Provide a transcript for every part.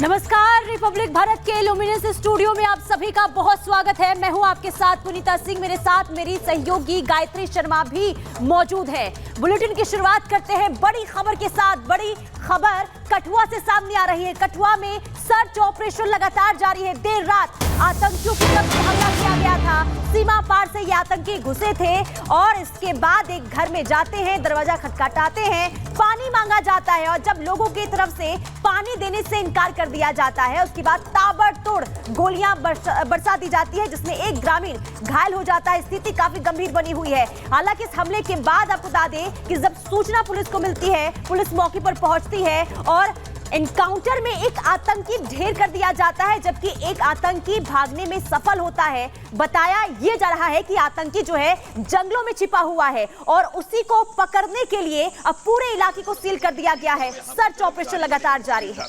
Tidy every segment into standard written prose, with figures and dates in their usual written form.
नमस्कार, रिपब्लिक भारत के luminous studio में आप सभी का बहुत स्वागत है। मैं हूं आपके साथ पुनीता सिंह, मेरे साथ मेरी सहयोगी गायत्री शर्मा भी मौजूद है। बुलेटिन की शुरुआत करते हैं बड़ी खबर के साथ। बड़ी खबर कठुआ से सामने आ रही है। कठुआ में सर्च ऑपरेशन लगातार जारी है। देर रात आतंकियों की तरफ से हमला किया गया था। सीमा पार से ये आतंकी घुसे थे और इसके बाद एक घर में जाते हैं, दरवाजा खटखटाते हैं, पानी मांगा जाता है और जब लोगों की तरफ से पानी देने से इनकार कर दिया जाता है, उसके बाद ताबड़तोड़ गोलियां बरसा दी जाती है, जिसमें एक ग्रामीण घायल हो जाता है। स्थिति काफी गंभीर बनी हुई है। हालांकि इस हमले के बाद आपको बता दें कि जब सूचना पुलिस को मिलती है, पुलिस मौके पर पहुंचती है और एनकाउंटर में एक आतंकी ढेर कर दिया जाता है, जबकि एक आतंकी भागने में सफल होता है। बताया यह जा रहा है कि आतंकी जो है जंगलों में छिपा हुआ है और उसी को पकड़ने के लिए अब पूरे इलाके को सील कर दिया गया है। सर्च ऑपरेशन लगातार जारी है।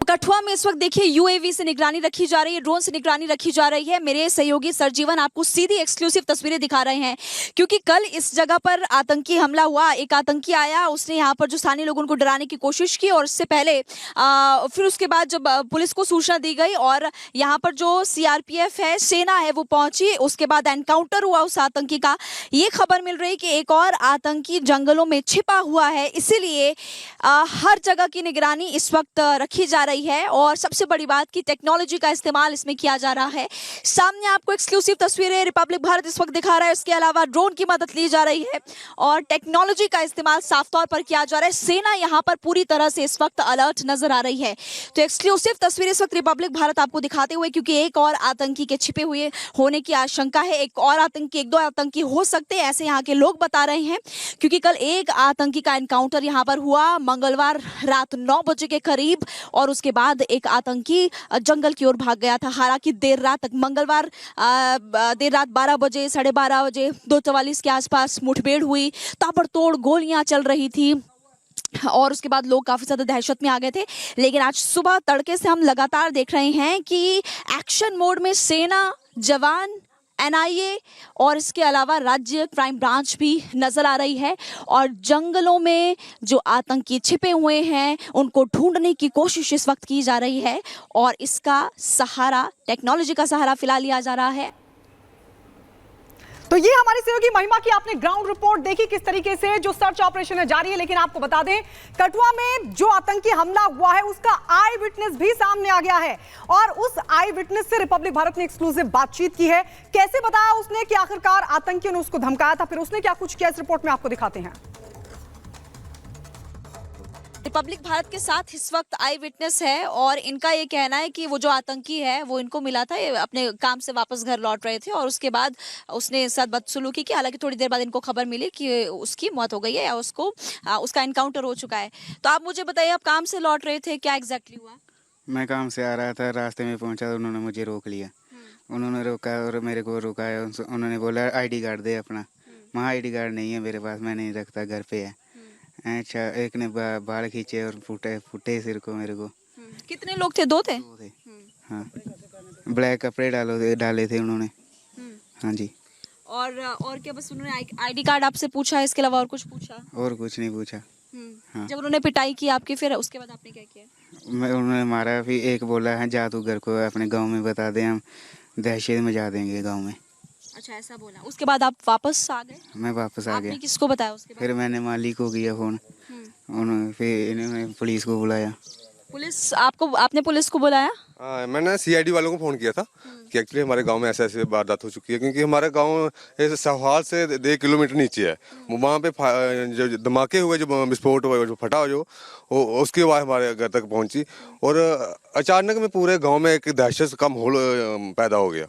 कठुआ में इस वक्त देखिए यूएवी से निगरानी रखी जा रही है, ड्रोन से निगरानी रखी जा रही है। मेरे सहयोगी सरजीवन आपको सीधी एक्सक्लूसिव तस्वीरें दिखा रहे हैं, क्योंकि कल इस जगह पर आतंकी हमला हुआ। एक आतंकी आया, उसने यहाँ पर जो स्थानीय लोगों को डराने की कोशिश की और इससे पहले फिर उसके बाद जब पुलिस को सूचना दी गई और यहाँ पर जो सीआरपीएफ है, सेना है, वो पहुंची, उसके बाद एनकाउंटर हुआ उस आतंकी का। ये खबर मिल रही कि एक और आतंकी जंगलों में छिपा हुआ है, इसीलिए हर जगह की निगरानी इस वक्त रखी जा रही है और सबसे बड़ी बात कि टेक्नोलॉजी का इस्तेमाल इसमें किया जा रहा है। सामने आपको एक्सक्लूसिव तस्वीरें रिपब्लिक भारत इस वक्त दिखा रहा है। इसके अलावा ड्रोन की मदद ली जा रही है और टेक्नोलॉजी का इस्तेमाल साफ तौर पर किया जा रहा है। सेना यहां पर पूरी तरह से इस वक्त अलर्ट नजर आ रही है। तो एक्सक्लूसिव तस्वीरें इस वक्त रिपब्लिक भारत आपको दिखाते हुए, क्योंकि एक और आतंकी के छिपे हुए होने की आशंका है। एक और आतंकी, एक दो आतंकी हो सकते हैं, ऐसे यहाँ के लोग बता रहे हैं, क्योंकि कल एक आतंकी का एनकाउंटर यहाँ पर हुआ मंगलवार रात 9 बजे के करीब और उसके बाद एक आतंकी जंगल की ओर भाग गया था। हालांकि देर रात तक, मंगलवार देर रात 12 बजे, 12:30 बजे, 2:44 के आसपास मुठभेड़ हुई, ताबड़तोड़ गोलियां चल रही थी और उसके बाद लोग काफी ज्यादा दहशत में आ गए थे। लेकिन आज सुबह तड़के से हम लगातार देख रहे हैं कि एक्शन मोड में सेना, जवान, एनआईए और इसके अलावा राज्य क्राइम ब्रांच भी नजर आ रही है और जंगलों में जो आतंकी छिपे हुए हैं उनको ढूंढने की कोशिश इस वक्त की जा रही है और इसका सहारा, टेक्नोलॉजी का सहारा फिलहाल लिया जा रहा है। तो ये हमारी सहयोगी महिमा की आपने ग्राउंड रिपोर्ट देखी किस तरीके से जो सर्च ऑपरेशन है जारी है। लेकिन आपको बता दें, कठुआ में जो आतंकी हमला हुआ है उसका आई विटनेस भी सामने आ गया है और उस आई विटनेस से रिपब्लिक भारत ने एक्सक्लूसिव बातचीत की है। कैसे बताया उसने कि आखिरकार आतंकियों ने उसको धमकाया था, फिर उसने क्या कुछ किया, इस रिपोर्ट में आपको दिखाते हैं। रिपब्लिक भारत के साथ इस वक्त आई विटनेस है और इनका ये कहना है कि वो जो आतंकी है वो इनको मिला था, ये अपने काम से वापस घर लौट रहे थे और उसके बाद उसने इस साथ बदसलूकी की। हालांकि थोड़ी देर बाद इनको खबर मिली कि उसकी मौत हो गई है या उसका एनकाउंटर हो चुका है। तो आप मुझे बताइए, आप काम से लौट रहे थे, क्या एग्जैक्टली हुआ? मैं काम से आ रहा था, रास्ते में पहुंचा तो उन्होंने मुझे रोक लिया। उन्होंने रोका और मेरे को रुकाया। उन्होंने बोला आईडी कार्ड दे अपना। वहाँ आईडी कार्ड नहीं है मेरे पास, मैं नहीं रखता, घर पे है। अच्छा, एक ने बाल खींचे और फुटे सिर को मेरे को। कितने लोग थे? दो थे? हाँ, ब्लैक कपड़े डाले थे उन्होंने। हाँ जी। और क्या बस उन्होंने आईडी कार्ड आपसे पूछा, इसके अलावा और कुछ पूछा? और कुछ नहीं पूछा। हाँ। जब उन्होंने पिटाई की आपकी, फिर उसके बाद आपने क्या किया? उन्होंने मारा। फिर एक बोला है जा तू घर को अपने गाँव में बता दे, हम दहशत में जा देंगे गाँव में। अच्छा, ऐसा बोला। उसके बाद आप वापस आ गए? मैं वापस आ गया। आपने किसको बताया उसके बाद? फिर मैंने मालिक को किया फोन। उन्होंने फिर इन्होंने पुलिस को बुलाया। आपने पुलिस को बुलाया? मैंने सीआईडी वालों को फोन किया था कि एक्चुअली हमारे गांव में ऐसे ऐसे वारदात हो चुकी है, क्योंकि हमारा गांव सहाल से 1 किलोमीटर नीचे है। वहाँ पे जो धमाके हुए, जो विस्फोट हुआ, जो फटा जो उसकी आवाज़ हमारे घर तक पहुँची और अचानक में पूरे गाँव में एक दहशत का माहौल पैदा हो गया।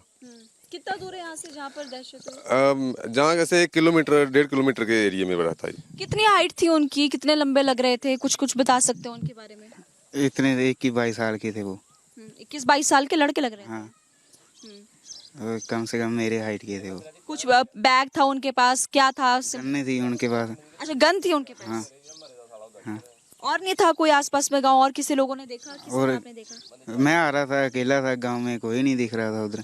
कितना दूर है यहाँ से जहाँ पर दहशत है? जहाँ जैसे 1 किलोमीटर 1.5 किलोमीटर के एरिया में रहता है। कितनी हाइट थी उनकी, कितने लंबे लग रहे थे, कुछ बता सकते हो उनके बारे में? इतने 21-22 साल के थे वो। 21-22 साल के लड़के लग रहे हैं। हाँ, कम से कम मेरे हाइट के थे वो। कुछ बैग था उनके पास, क्या था? गन थी उनके पास। अच्छा, गन थी उनके पास। हाँ, हाँ। और नहीं था कोई आसपास में गांव? और किसी लोगों ने देखा? और आपने देखा? मैं आ रहा था, अकेला था, गांव में कोई नहीं दिख रहा था उधर।